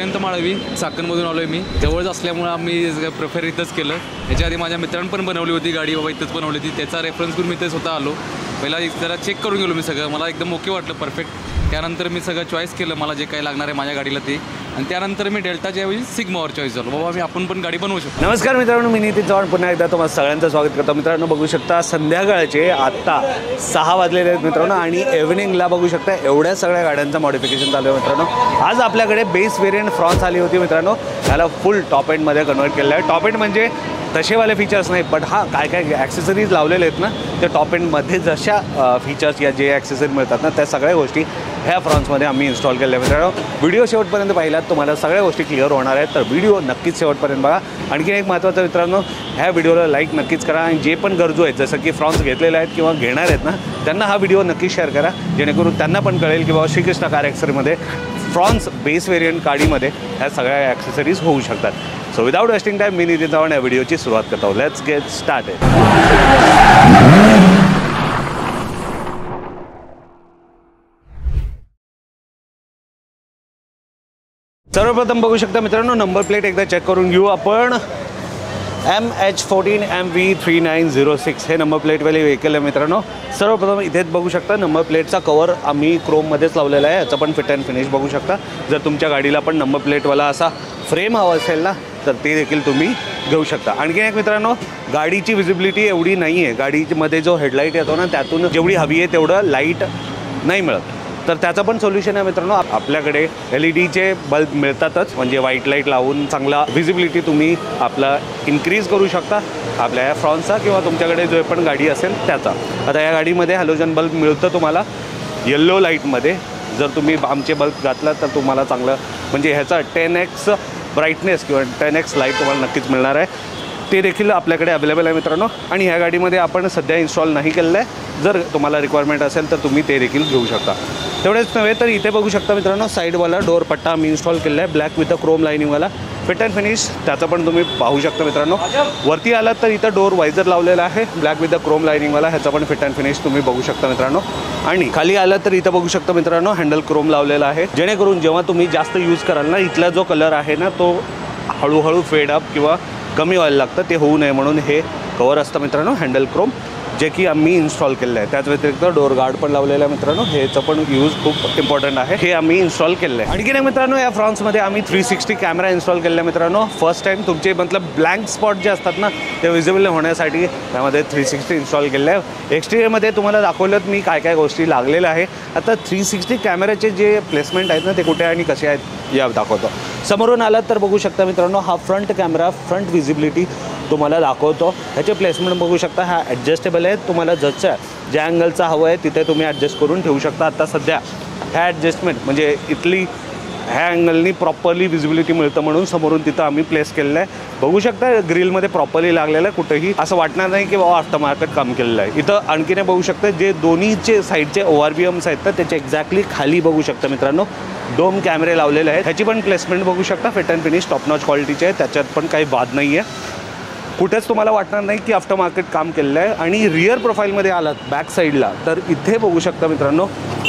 जयंत माळवी चाकणमधून आलो आहे मी. जवळच असल्यामुळे आम्ही प्रिफर इथंच केलं. याच्या आधी माझ्या मित्रांनी पण बनवली होती गाडी, बाबा इथंच बनवली होती. त्याचा रेफरन्स करून मी इथे स्वतः आलो. पहिला जरा चेक करून गेलो मी सगळं. मला एकदम ओके वाटलं, परफेक्ट. त्यानंतर मी सगळं चॉईस केलं मला जे काही लागणार आहे माझ्या गाडीला ते. आणि त्यानंतर मी डेल्टाच्या ऐवजी सिग्मावर चॉईस झालो. बाबा आपण पण गाडी बनवू शकतो. नमस्कार मित्रांनो, मी नितीन चव्हाण पुन्हा एकदा तुम्हाला सगळ्यांचं स्वागत करतो. मित्रांनो बघू शकता संध्याकाळचे आत्ता 6 वाजलेले आहेत मित्रांनो. आणि इव्हनिंगला बघू शकता एवढ्या सगळ्या गाड्यांचं मॉडिफिकेशन चालू आहे मित्रांनो. आज आपल्याकडे बेस व्हेरियंट फ्रॉन्स आली होती मित्रांनो. त्याला फुल टॉप एंडमध्ये कन्वर्ट केलं आहे. टॉप एंड म्हणजे तसेवाले फीचर्स नाही, बट हा काय काय ॲक्सेसरीज लावलेले आहेत ना, ते टॉप एंडमध्ये जशा फीचर्स या जे ॲक्सेसरी मिळतात ना, त्या सगळ्या गोष्टी ह्या फ्रॉन्समध्ये आम्ही इन्स्टॉल केल्या मित्रांनो. व्हिडिओ शेवटपर्यंत पाहिलात तुम्हाला सगळ्या गोष्टी क्लिअर होणार आहेत, तर व्हिडिओ नक्कीच शेवटपर्यंत बघा. आणखी एक महत्त्वाचं मित्रांनो, ह्या व्हिडिओला लाईक नक्कीच करा. आणि जे पण गरजू आहेत जसं की फ्रॉन्स घेतलेले आहेत किंवा घेणार आहेत ना, त्यांना हा व्हिडिओ नक्कीच शेअर करा, जेणेकरून त्यांना पण कळेल की बाबा श्रीकृष्ण कार ॲक्सेसरीमध्ये फ्रॉन्स बेस व्हेरियंट गाडीमध्ये ह्या सगळ्या ॲक्सेसरीज होऊ शकतात. सो विदाउट वेस्टिंग टाईम मी नितीन चव्हाण या व्हिडिओची सुरुवात करतो. Let's get started. सर्वप्रथम बघू शकता मित्रांनो, नंबर प्लेट एकदा चेक करून घेऊ आपण. MH14MV3906 हे नंबर प्लेटवाले व्हेकल आहे मित्रांनो. सर्वप्रथम इथेच बघू शकता नंबर प्लेटचा कवर आम्ही क्रोममध्येच लावलेला आहे. याचा पण फिट अँड फिनिश बघू शकता. जर तुमच्या गाडीला पण नंबर प्लेटवाला असा फ्रेम हवा असेल ना, तर ते देखील तुम्ही घेऊ शकता. आणखी एक मित्रांनो, गाडीची विजिबिलिटी एवढी नाही आहे. गाडीमध्ये जो हेडलाईट येतो ना, त्यातून जेवढी हवी आहे तेवढं लाईट नाही मिळत. तर त्याचं पण सोल्युशन आहे मित्रांनो. आपल्याकडे LED बल्ब मिळतातच, म्हणजे व्हाईट लाईट लावून चांगला विजिबिलिटी तुम्ही आपला इन्क्रीज करू शकता, आपल्या या फ्रॉन्सचा किंवा तुमच्याकडे जो पण गाडी असेल त्याचा. आता या गाडीमध्ये हॅलोजन बल्ब मिळतं तुम्हाला येल्लो लाईटमध्ये. जर तुम्ही आमचे बल्ब घातला तर तुम्हाला चांगलं म्हणजे ह्याचा 10x ब्राईटनेस किंवा 10x लाईट तुम्हाला नक्कीच मिळणार आहे. ते देखील आपल्याकडे अवेलेबल आहे मित्रांनो. आणि ह्या गाडीमध्ये आपण सध्या इन्स्टॉल नाही केलेलं आहे. जर तुम्हाला रिक्वायरमेंट असेल तर तुम्ही ते देखील घेऊ शकता. तेवढेच नव्हे तर इथे बघू शकता मित्रांनो, साईडवाला डोअर पट्टा आम्ही इन्स्टॉल केला आहे ब्लॅक विथ द क्रोम लाईनिंगवाला. फिट अँड फिनिश त्याचं पण तुम्ही पाहू शकता मित्रांनो. वरती आलात तर इथं डोअर वायझर लावलेला आहे ब्लॅक विथ द क्रोम लाईनिंगवाला. ह्याचा पण फिट अँड फिनिश तुम्ही बघू शकता मित्रांनो. आणि खाली आलं तर इथं बघू शकता मित्रांनो, हँडल क्रोम लावलेला आहे, जेणेकरून जेव्हा तुम्ही जास्त यूज कराल ना, इथला जो कलर आहे ना तो हळूहळू फेड अप किंवा कमी व्हायला लागतं, ते होऊ नये म्हणून हे कवर असतं मित्रांनो हँडल क्रोम, जे की आम्ही इन्स्टॉल केलं आहे. त्याच व्यतिरिक्त डोअर गार्ड पण लावलेलं आहे मित्रांनो. ह्याचं पण यूज खूप इम्पॉर्टंट आहे, हे आम्ही इन्स्टॉल केलं आहे. आणखी नाही मित्रांनो, या फ्रॉन्समध्ये आम्ही 360 कॅमेरा इन्स्टॉल केला आहे मित्रांनो. फर्स्ट टाईम तुमचे मतलब ब्लँक स्पॉट जे असतात ना, ते विजिबल होण्यासाठी त्यामध्ये 360 इन्स्टॉल केलं आहे. एक्सटिरियरमध्ये तुम्हाला दाखवलं मी काय काय गोष्टी लागलेल्या आहे. आता 360 कॅमेऱ्याचे जे प्लेसमेंट आहेत ना, ते कुठे आणि कसे आहेत या दाखवतो. समोरून आलात तर बघू शकता मित्रांनो, हा फ्रंट कॅमेरा, फ्रंट विजिबिलिटी तुम्हाला दाखवतो. ह्याचे प्लेसमेंट बघू शकता. हा ॲडजस्टेबल आहे, तुम्हाला जसं ज्या अँगलचा हवं आहे तिथे तुम्ही ॲडजस्ट करून ठेवू शकता. आता सध्या ह्या ॲडजस्टमेंट म्हणजे इथली ह्या अँगलनी प्रॉपरली विजिबिलिटी मिळतं म्हणून समोरून तिथं आम्ही प्लेस केलेलं आहे. बघू शकता ग्रिलमध्ये प्रॉपरली लागलेलं आहे, कुठेही असं वाटणार नाही की बाबा आफ्टर मार्केट काम केलेलं आहे. इथं आणखीन बघू शकता जे दोन्हीचे साईडचे ORBMs आहेत तर त्याच्या एक्झॅक्टली खाली बघू शकता मित्रांनो डोम कॅमेरे लावलेले आहेत. ह्याची पण प्लेसमेंट बघू शकता. Fit and finish top notch क्वालिटीचे आहे, त्याच्यात पण काही वाद नाही आहे. कुठेच तुम्हाला वाटणार नाही की आफ्टर मार्केट काम केलेलं आहे. आणि रिअर प्रोफाईलमध्ये आलात बॅक साईडला तर इथे बघू शकता मित्रांनो,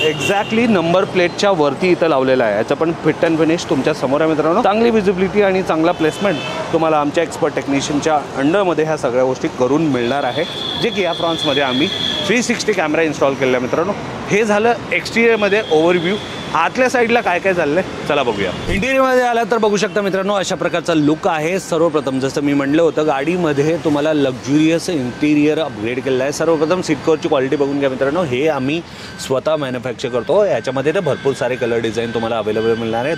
एक्झॅक्टली नंबर प्लेटच्या वरती इथं लावलेलं आहे. याचं पण फिट अँड फिनिश तुमच्या समोर आहे मित्रांनो. चांगली विजिबिलिटी आणि चांगला प्लेसमेंट तुम्हाला आमच्या एक्सपर्ट टेक्निशियनच्या अंडरमध्ये ह्या सगळ्या गोष्टी करून मिळणार आहे, जे की या फ्रॉन्समध्ये आम्ही 360 कॅमेरा इन्स्टॉल केला आहे मित्रांनो. हे झालं एक्सटिरियरमध्ये ओव्हरव्ह्यू. आतल्या साईडला काय काय चाललं आहे चला बघूया. इंटिरियरमध्ये आला तर बघू शकता मित्रांनो, अशा प्रकारचा लुक आहे. सर्वप्रथम जसं मी म्हटलं होतं, गाडीमध्ये तुम्हाला लक्झुरियस इंटिरियर अपग्रेड केलेलं आहे. सर्वप्रथम सीट कवरची क्वालिटी बघून घ्या मित्रांनो. हे आम्ही स्वतः मॅन्युफॅक्चर करतो. याच्यामध्ये तर भरपूर सारे कलर डिझाईन तुम्हाला अवेलेबल मिळणार आहे.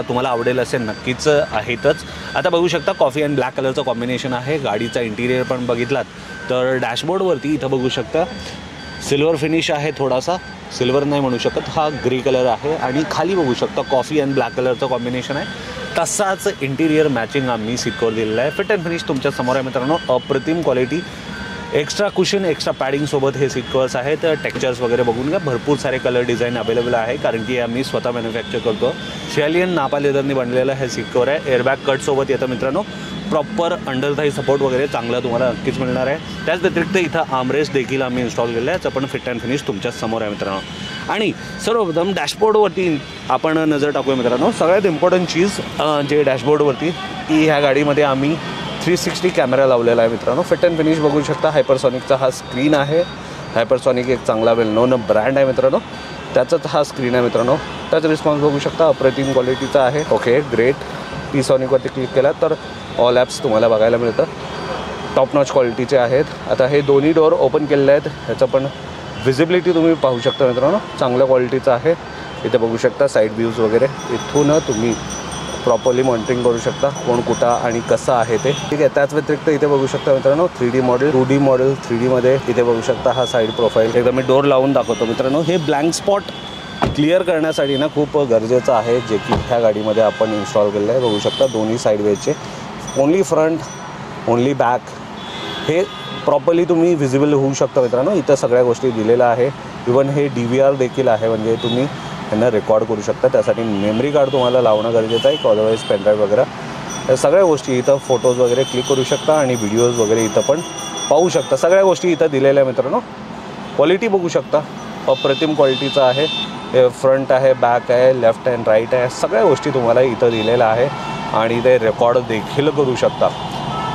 तुम्हाला आवडेल असेल नक्कीच आहेतच. आता बघू शकता कॉफी अँड ब्लॅक कलरचं कॉम्बिनेशन आहे. गाडीचा इंटिरियर पण बघितलात तर डॅशबोर्डवरती इथं बघू शकता सिल्वर फिनिश आहे, थोडासा सिल्वर नाही म्हणू शकत, हा ग्रे कलर आहे. आणि खाली बघू शकता कॉफी अँड ब्लॅक कलरचं कॉम्बिनेशन आहे. तसाच इंटिरियर मॅचिंग आम्ही सीट कवर दिलेलं आहे. फिट अँड फिनिश तुमच्या समोर आहे मित्रांनो. अप्रतिम क्वालिटी, एक्स्ट्रा कुशन, एक्स्ट्रा पॅडिंगसोबत हे सीट कवर्स आहेत. टेक्स्चर्स वगैरे बघून घ्या. भरपूर सारे कलर डिझाईन अवेलेबल आहे, कारण की आम्ही स्वतः मॅन्युफॅक्चर करतो. शियालियन नापा लेदरनी बनलेलं हे सीट कवर आहे. एअरबॅग कटसोबत येतं मित्रांनो. प्रॉपर अंडर थाई सपोर्ट वगैरे चांगला तुम्हाला नक्कीच मिळणार आहे. त्याच व्यतिरिक्त इथं आर्मरेस्ट देखील आम्ही इन्स्टॉल केलेलं आहे, याचं पण फिट अँड फिनिश तुमच्या समोर आहे मित्रांनो. आणि सर्वप्रथम डॅशबोर्डवरती आपण नजर टाकूया मित्रांनो. सगळ्यात इम्पॉर्टंट चीज जे डॅशबोर्डवरती की ह्या गाडीमध्ये आम्ही 360 कॅमेरा लावलेला आहे मित्रांनो. फिट अँड फिनिश बघू शकता. हायपरसॉनिकचा हा स्क्रीन आहे. हायपरसॉनिक एक चांगला वेल नोन ब्रँड आहे मित्रांनो, त्याचाच हा स्क्रीन आहे मित्रांनो. त्याचा रिस्पॉन्स बघू शकता, अप्रतिम क्वालिटीचा आहे. Okay great. T-Sonic क्लिक केला तर ऑल ॲप्स तुम्हाला बघायला मिळतं. टॉप नॉच क्वालिटीचे आहेत. आता हे दोन्ही डोअर ओपन केलेले आहेत, ह्याचं पण व्हिजिबिलिटी तुम्ही पाहू शकता मित्रांनो, चांगल्या क्वालिटीचं आहे. इथे बघू शकता साईड व्ह्यूज वगैरे, इथून तुम्ही प्रॉपरली मॉनिटरिंग करू शकता कोण कुठं आणि कसं आहे ते. ठीक आहे. त्याच व्यतिरिक्त इथे बघू शकता मित्रांनो 3D मॉडेल, 2D मॉडेल, 3Dमध्ये इथे बघू शकता हा साईड प्रोफाईल. एकदा मी डोअर लावून दाखवतो मित्रांनो. हे ब्लँक स्पॉट क्लिअर करण्यासाठी ना खूप गरजेचं आहे, जे की ह्या गाडीमध्ये आपण इन्स्टॉल केलेलं आहे. बघू शकता दोन्ही साईड वेचे, ओन्ली फ्रंट ओन्ली बॅक, हे प्रॉपरली तुम्ही व्हिजिबल होऊ शकता मित्रांनो. इथं सगळ्या गोष्टी दिलेल्या आहे. इवन हे DVR देखील आहे, म्हणजे तुम्ही यांना रेकॉर्ड करू शकता. त्यासाठी मेमरी कार्ड तुम्हाला लावणं गरजेचं आहे, अदरवाईज पेनड्राईव्ह वगैरे या सगळ्या गोष्टी इथं फोटोज वगैरे क्लिक करू शकता आणि व्हिडिओज वगैरे इथं पण पाहू शकता. सगळ्या गोष्टी इथं दिलेल्या आहे मित्रांनो. क्वालिटी बघू शकता, अप्रतिम क्वालिटीचं आहे. हे फ्रंट आहे, बॅक आहे, लेफ्ट अँड राईट आहे, सगळ्या गोष्टी तुम्हाला इथं दिलेल्या आहे. आणि ते रेकॉर्ड देखील करू शकता.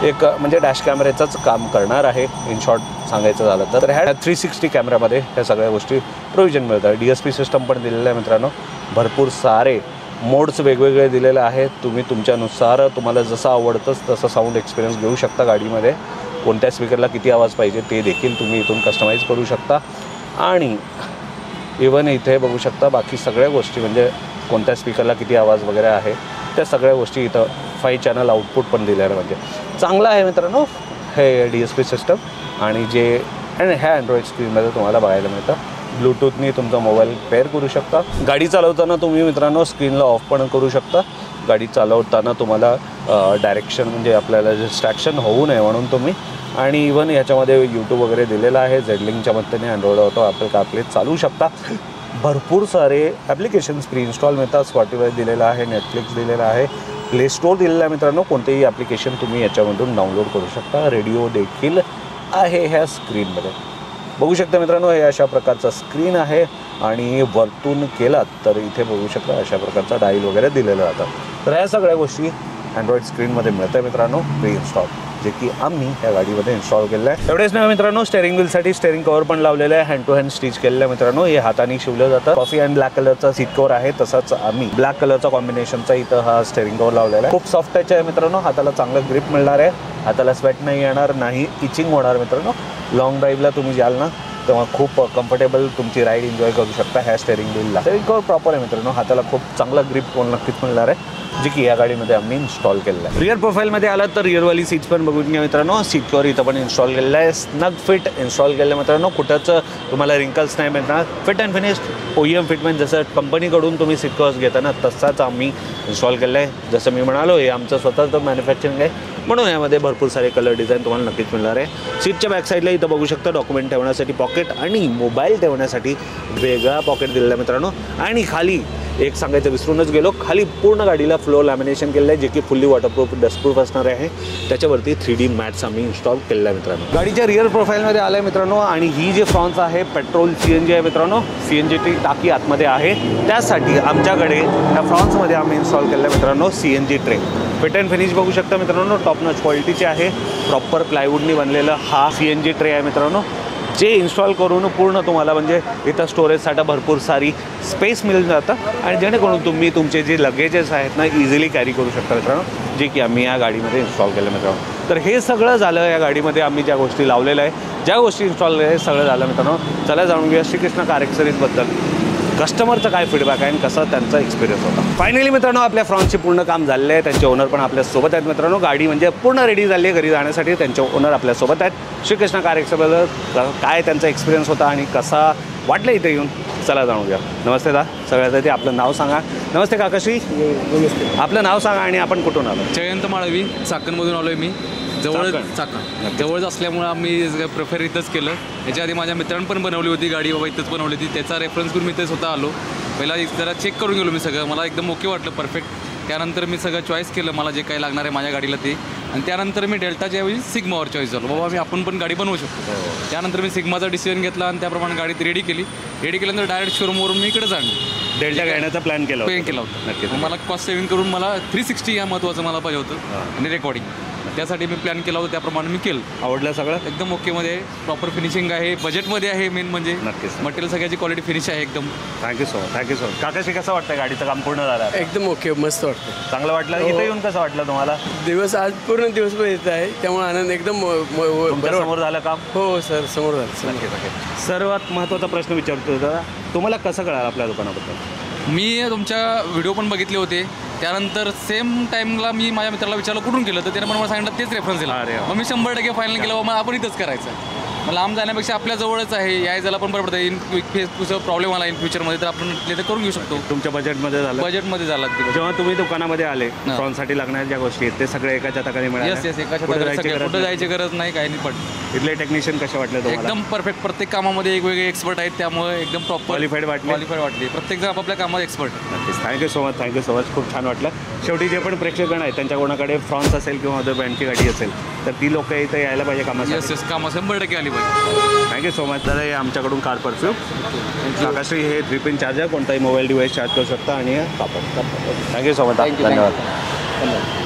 एक म्हणजे डॅश कॅमेऱ्याचंच काम करणार आहे इन शॉर्ट सांगायचं झालं तर. ह्या 360 कॅमेऱ्यामध्ये ह्या सगळ्या गोष्टी प्रोव्हिजन मिळतात. DSP सिस्टम पण दिलेलं आहे मित्रांनो. भरपूर सारे मोड्स वेगवेगळे दिलेले आहेत. तुम्ही तुमच्यानुसार तुम्हाला जसं आवडतंच तसं साऊंड एक्सपिरियन्स घेऊ शकता गाडीमध्ये. कोणत्या स्पीकरला किती आवाज पाहिजे ते देखील तुम्ही इथून कस्टमाइज करू शकता. आणि इवन इथे बघू शकता बाकी सगळ्या गोष्टी, म्हणजे कोणत्या स्पीकरला किती आवाज वगैरे आहे त्या सगळ्या गोष्टी इथं 5 चॅनल आउटपुट पण दिले आहे. म्हणजे चांगलं आहे मित्रांनो हे DSP सिस्टम. आणि जे ह्या अँड्रॉइड स्क्रीनमध्ये तुम्हाला बघायला मिळतं. ब्लूटूथनी तुमचा मोबाईल पेअर करू शकता. गाडी चालवताना तुम्ही मित्रांनो स्क्रीनला ऑफ पण करू शकता. गाडी चालवताना तुम्हाला डायरेक्शन म्हणजे आपल्याला डिस्ट्रॅक्शन होऊ नये म्हणून तुम्ही. आणि इवन याच्यामध्ये यूट्यूब वगैरे दिलेलं आहे. झेडलिंकच्या मदतीने अँड्रॉइड ऑटो ॲपल चालू शकता. भरपूर सारे ॲप्लिकेशन्स प्री इन्स्टॉल मिळतात. स्पॉटिफाय दिलेलं आहे, नेटफ्लिक्स दिलेलं आहे, प्ले स्टोअर दिलेलं आहे मित्रांनो. कोणतेही ॲप्लिकेशन तुम्ही याच्यामधून डाउनलोड करू शकता. रेडिओ देखील आहे ह्या स्क्रीनमध्ये बघू शकता मित्रांनो. हे अशा प्रकारचा स्क्रीन आहे. आणि वरतून केलात तर इथे बघू शकता अशा प्रकारचा डाईल वगैरे दिलेलं राहतं. तर ह्या सगळ्या गोष्टी अँड्रॉइड स्क्रीनमध्ये मिळतं आहे मित्रांनो प्री इन्स्टॉल, जे की आम्ही या गाडीमध्ये इन्स्टॉल केलं आहे. एवढेच नाही मित्रांनो, स्टेअरिंग व्हीलसाठी स्टेअरिंग कवर पण लावलेलं आहे. हँड टू हँड स्टिच केलेलं आहे मित्रांनो. हे हाताने शिवलं जातं. कॉफी अँड ब्लॅक कलरचा सीट कवर आहे. तसंच आम्ही ब्लॅक कलरचा कॉम्बिनेशनचा इथं हा स्टेअरिंग कवर लावलेला आहे. खूप सॉफ्ट टच आहे मित्रांनो. हाताला चांगलं ग्रिप मिळणार आहे. हाताला स्वेट नाही येणार, नाही इचिंग होणार मित्रांनो. लॉंग ड्राईव्हला तुम्ही जाल ना तेव्हा खूप कम्फर्टेबल तुमची राईड एन्जॉय करू शकता ह्या स्टेअरिंग व्हीलला. स्टेअरिंग कवर प्रॉपर आहे मित्रांनो. हाताला खूप चांगला ग्रिप कोण नक्कीच मिळणार आहे, जे की या गाडीमध्ये आम्ही इन्स्टॉल केलेलं आहे. रिअर प्रोफाईलमध्ये आलं तर रिअरवाली सीट्स पण बघून घ्या मित्रांनो. सीट कवर इथं पण इन्स्टॉल केलेलं आहे. स्नग फिट इन्स्टॉल केलं मित्रांनो. कुठंच तुम्हाला रिंकल्स नाही मिळणार. Fit and finish OEM fitment जसं कंपनीकडून तुम्ही सीट कवर्स घेता ना तसाच आम्ही इन्स्टॉल केलं आहे. जसं मी म्हणालो हे आमचं स्वतःचं मॅन्युफॅक्चरिंग आहे, म्हणून यामध्ये भरपूर सारे कलर डिझाईन तुम्हाला नक्कीच मिळणार आहे. सीटच्या बॅक साईडला इथं बघू शकता डॉक्युमेंट ठेवण्यासाठी पॉकेट आणि मोबाईल ठेवण्यासाठी वेगळा पॉकेट दिलेला मित्रांनो. आणि खाली एक सांगायचं विसरूनच गेलो, खाली पूर्ण गाडीला फ्लोर लॅमिनेशन केलेलं आहे, जे की फुल्ली वॉटरप्रूफ डस्टप्रूफ असणार आहे. त्याच्यावरती 3D मॅट्स आम्ही इन्स्टॉल केलेलं आहे मित्रांनो. गाडीच्या रिअर प्रोफाईलमध्ये आलं आहे मित्रांनो. आणि ही जी फ्रॉन्स आहे पेट्रोल CNG आहे मित्रांनो. CNGची टाकी आतमध्ये आहे. त्यासाठी आमच्याकडे या फ्रॉन्समध्ये आम्ही इन्स्टॉल केलेलं आहे मित्रांनो CNG tray. Fit and finish बघू शकता मित्रांनो. टॉप नॉच क्वालिटीचे आहे. प्रॉपर प्लायवूडनी बनलेला हा CNG ट्रे आहे मित्रांनो, जे इन्स्टॉल करून पूर्ण तुम्हाला म्हणजे इथं स्टोरेजसाठी भरपूर सारी स्पेस मिळून जातं. आणि जेणेकरून तुम्ही तुमचे जे लगेजेस आहेत ना इझिली कॅरी करू शकता मित्रांनो, जे की आम्ही या गाडीमध्ये इन्स्टॉल केलं मित्रांनो. तर हे सगळं झालं या गाडीमध्ये आम्ही ज्या गोष्टी लावलेल्या आहे, ज्या गोष्टी इन्स्टॉल केल्या आहे सगळं झालं मित्रांनो. चला जाणून घेऊया श्रीकृष्ण कार एक्सेसरीजबद्दल कस्टमरचा काय फीडबॅक आहे आणि कसा त्यांचा एक्सपिरियन्स होता. फायनली मित्रांनो आपल्या फ्रॉन्सचे पूर्ण काम झालेलं आहे. त्यांचे ओनर पण आपल्यासोबत आहेत मित्रांनो. गाडी म्हणजे पूर्ण रेडी झाली आहे घरी जाण्यासाठी. त्यांचे ओनर आपल्यासोबत आहेत. श्रीकृष्ण कार एक्सेसरीजबद्दल काय त्यांचा एक्सपिरियन्स होता आणि कसा वाटलं इथे येऊन, चला जाणून घ्या. नमस्ते दा, सगळ्यात आधी आपलं नाव सांगा. नमस्ते काकाश्री, आपलं नाव सांगा आणि आपण कुठून आलो. जयंत माळवी, चाकणमधून आलो आहे मी. जवळच असल्यामुळं आम्ही प्रिफर इथंच केलं. याच्या आधी माझ्या मित्रांनी पण बनवली होती गाडी, बाबा इथंच बनवली होती. त्याचा रेफरन्स करून मी इथे स्वतः आलो. पहिला जरा चेक करून गेलो मी सगळं. मला एकदम ओके वाटलं, परफेक्ट. त्यानंतर मी सगळं चॉईस केलं मला जे काही लागणार आहे माझ्या गाडीला ते. आणि त्यानंतर मी डेल्टाच्या ऐवजी सिग्मावर चॉईस झालो. बाबा आपण पण गाडी बनवू शकतो. त्यानंतर मी सिग्माचा डिसिजन घेतला आणि त्याप्रमाणे गाडी रेडी केल्यानंतर डायरेक्ट शोरूमवरून मी इकडेच आणली. डेल्टा घेण्याचा प्लॅन केला प्लॅन केला होता. नक्कीच. मग मला कॉस्ट सेव्हिंग करून मला 360 या महत्त्वाचं मला पाहिजे होतं आणि रेकॉर्डिंग. त्यासाठी मी प्लॅन केला होता, त्याप्रमाणे मी केलं. आवडलं सगळं? एकदम ओकेमध्ये, प्रॉपर फिनिशिंग आहे, बजेटमध्ये आहे. मेन म्हणजे नक्कीच. मटेरियल सगळ्याची क्वालिटी फिनिश आहे एकदम. Thank you so much. काकाशी कसं वाटतं? गाडीचं काम पूर्ण झालं आहे? एकदम ओके, मस्त वाटतं. चांगलं वाटलं. इथे येऊन कसं वाटलं तुम्हाला? दिवस आज पूर्ण दिवसभर येत आहे, त्यामुळे आनंद एकदम तुमच्या समोर झालं काम? हो सर, समोर झालं. सर्वात महत्त्वाचा प्रश्न विचारतो दादा, तुम्हाला कसं कळालं आपल्या दुकानाबद्दल? मी तुमच्या व्हिडिओ पण बघितले होते. त्यानंतर सेम टाईमला मी माझ्या मित्राला विचारलं कुठून केलं, तर त्याने पण मला सांगितलं तेच रेफरन्स दिला. मग मी 100% फायनल केलं, बाबा आपण इथंच करायचं. मला लांब जाण्यापेक्षा आपल्या जवळच आहे, यायला पण बरं पडतं. तुझं प्रॉब्लेम आला इन फ्युचरमध्ये तर आपण तिथे करून घेऊ शकतो. तुमच्या बजेटमध्ये झालं? बजेटमध्ये झाला. जेव्हा तुम्ही दुकानामध्ये आले, फ्रॉनसाठी लागणाऱ्या ज्या गोष्टी आहेत ते सगळे एकाच्या ठिकाणी मिळाल्या? येस, कुठं जायची गरज नाही, काही नाही. पण इथले टेक्निशियन कसे वाटले तुम्हाला? एकदम परफेक्ट. प्रत्येक कामामध्ये वेगवेगळे एक्सपर्ट आहेत, त्यामुळे एकदम प्रॉपर क्वालिफाईड वाटले. प्रत्येक जण आपापल्या कामात एक्सपर्ट. नक्कीच. Thank you so much. खूप छान वाटलं. शेवटी जे पण प्रेक्षकगण आहेत त्यांच्या कोणाकडे फ्रॉन्स असेल किंवा अदर ब्रँडची गाडी असेल तर ती लोक इथं यायला पाहिजे कामासाठी. येस, कामं 100% आली पाहिजे. Thank you so much. दादा, हे आमच्याकडून कार परफ्यूम काकाश्री, हे 3 पिन चार्जर, कोणताही मोबाईल डिव्हाइस चार्ज करू शकता आणि कापड. Thank you so much. धन्यवाद.